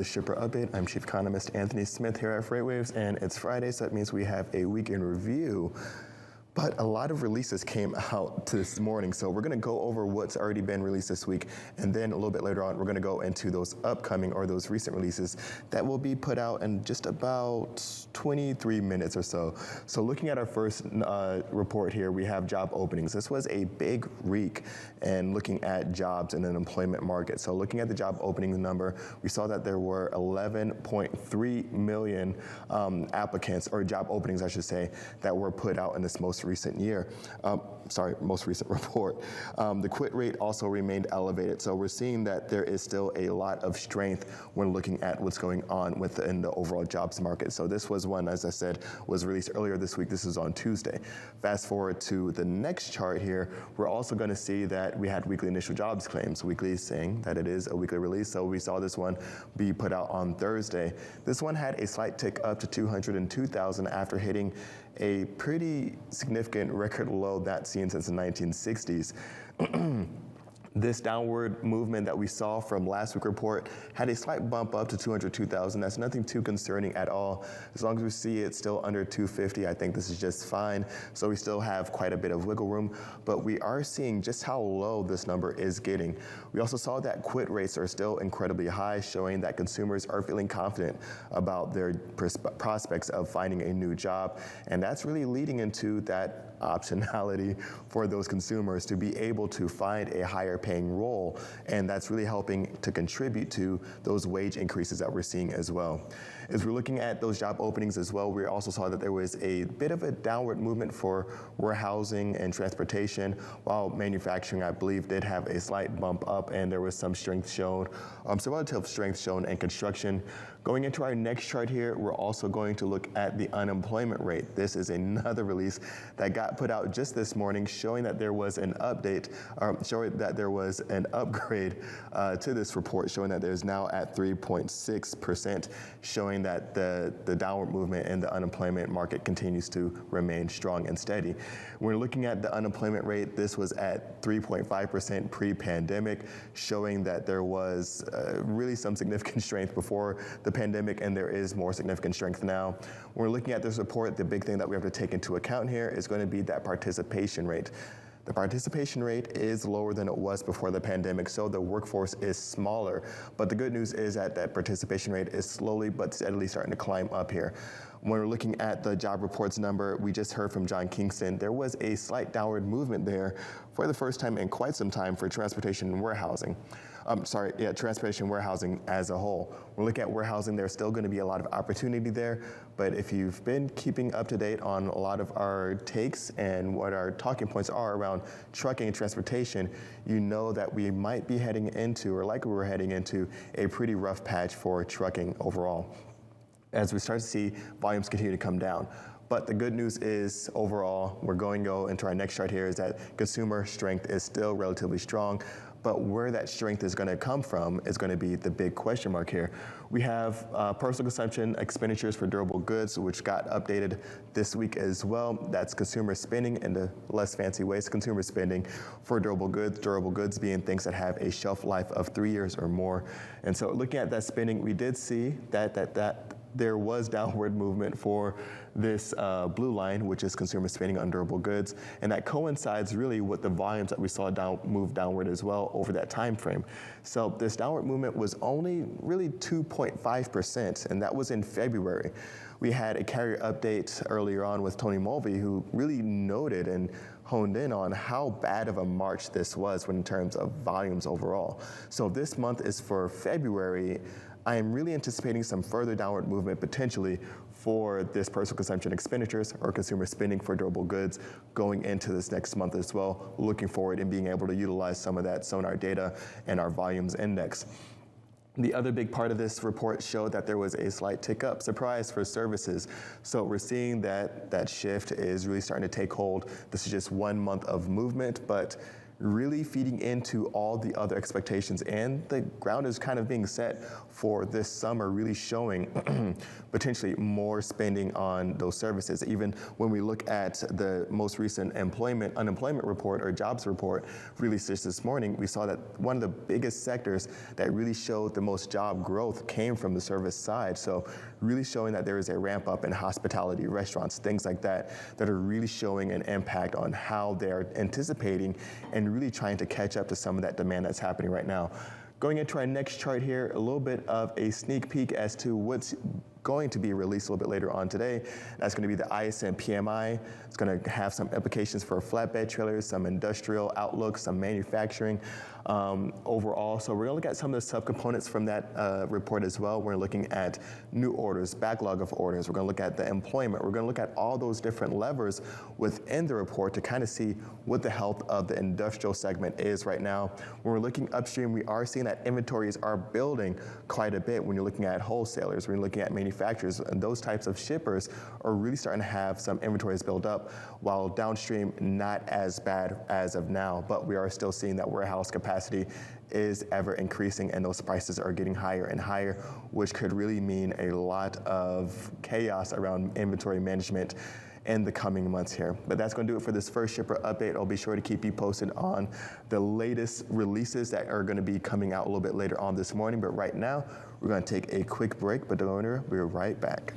the Shipper Update. I'm Chief Economist Anthony Smith here at FreightWaves, and it's Friday, so that means we have a week in review. But a lot of releases came out this morning, so we're going to go over what's already been released this week, and then a little bit later on, we're going to go into those upcoming or those recent releases that will be put out in just about 23 minutes or so. So looking at our first report here, we have job openings. This was a big week and looking at jobs in the employment market. So looking at the job opening number, we saw that there were 11.3 million applicants, or job openings, I should say, that were put out in this most recent report. The quit rate also remained elevated. So we're seeing that there is still a lot of strength when looking at what's going on within the overall jobs market. So this was one, as I said, was released earlier this week. This is on Tuesday. Fast forward to the next chart here, we're also going to see that we had weekly initial jobs claims. Weekly saying that it is a weekly release. So we saw this one be put out on Thursday. This one had a slight tick up to 202,000 after hitting a pretty significant record low that's seen since the 1960s. This downward movement that we saw from last week's report had a slight bump up to 202,000. That's nothing too concerning at all. As long as we see it still under 250, I think this is just fine. So we still have quite a bit of wiggle room, but we are seeing just how low this number is getting. We also saw that quit rates are still incredibly high, showing that consumers are feeling confident about their prospects of finding a new job. And that's really leading into that optionality for those consumers to be able to find a higher paying role, and that's really helping to contribute to those wage increases that we're seeing as well. As we're looking at those job openings as well, we also saw that there was a bit of a downward movement for warehousing and transportation, while manufacturing, I believe, did have a slight bump up, and there was some strength shown, some relative strength shown in construction. Going into our next chart here, we're also going to look at the unemployment rate. This is another release that got put out just this morning, showing that there was an update, showing that there was an upgrade to this report, showing that there's now at 3.6%, showing that the downward movement in the unemployment market continues to remain strong and steady. When we're looking at the unemployment rate, this was at 3.5% pre-pandemic, showing that there was really some significant strength before the pandemic, and there is more significant strength now. When we're looking at this report, the big thing that we have to take into account here is going to be that participation rate. The participation rate is lower than it was before the pandemic, so the workforce is smaller. But the good news is that that participation rate is slowly but steadily starting to climb up here. When we're looking at the job reports number, we just heard from John Kingston, there was a slight downward movement there for the first time in quite some time for transportation and warehousing. Transportation and warehousing as a whole. When we look at warehousing, there's still going to be a lot of opportunity there, but if you've been keeping up to date on a lot of our takes and what our talking points are around trucking and transportation, you know that we might be heading into, or likely we're heading into, a pretty rough patch for trucking overall, as we start to see volumes continue to come down. But the good news is, overall, we're going to go into our next chart here, is that consumer strength is still relatively strong. But where that strength is going to come from is going to be the big question mark here. We have personal consumption expenditures for durable goods, which got updated this week as well. That's consumer spending in the less fancy ways, consumer spending for durable goods being things that have a shelf life of 3 years or more. And so looking at that spending, we did see that there was downward movement for this blue line, which is consumer spending on durable goods, and that coincides really with the volumes that we saw move downward as well over that time frame. So this downward movement was only really 2.5%, and that was in February. We had a carrier update earlier on with Tony Mulvey, who really noted and honed in on how bad of a March this was in terms of volumes overall. So this month is for February. I am really anticipating some further downward movement potentially for this personal consumption expenditures or consumer spending for durable goods going into this next month as well. Looking forward and being able to utilize some of that Sonar data and our volumes index. The other big part of this report showed that there was a slight tick up, surprise, for services. So we're seeing that that shift is really starting to take hold. This is just 1 month of movement, but really feeding into all the other expectations, and the ground is kind of being set for this summer, really showing potentially more spending on those services. Even when we look at the most recent unemployment report or jobs report released just this morning, we saw that one of the biggest sectors that really showed the most job growth came from the service side. So really showing that there is a ramp up in hospitality, restaurants, things like that, that are really showing an impact on how they're anticipating and really trying to catch up to some of that demand that's happening right now. Going into our next chart here, a little bit of a sneak peek as to what's going to be released a little bit later on today. That's going to be the ISM PMI. It's going to have some implications for flatbed trailers, some industrial outlook, some manufacturing overall. So we're going to look at some of the subcomponents from that report as well. We're looking at new orders, backlog of orders. We're going to look at the employment. We're going to look at all those different levers within the report to kind of see what the health of the industrial segment is right now. When we're looking upstream, we are seeing that inventories are building quite a bit when you're looking at wholesalers, when you're looking at manufacturers, and those types of shippers are really starting to have some inventories build up, while downstream not as bad as of now, but we are still seeing that warehouse capacity is ever increasing and those prices are getting higher and higher, which could really mean a lot of chaos around inventory management in the coming months here. But that's going to do it for this first shipper update. I'll be sure to keep you posted on the latest releases that are going to be coming out a little bit later on this morning. But right now, we're going to take a quick break, but don't worry, we're right back.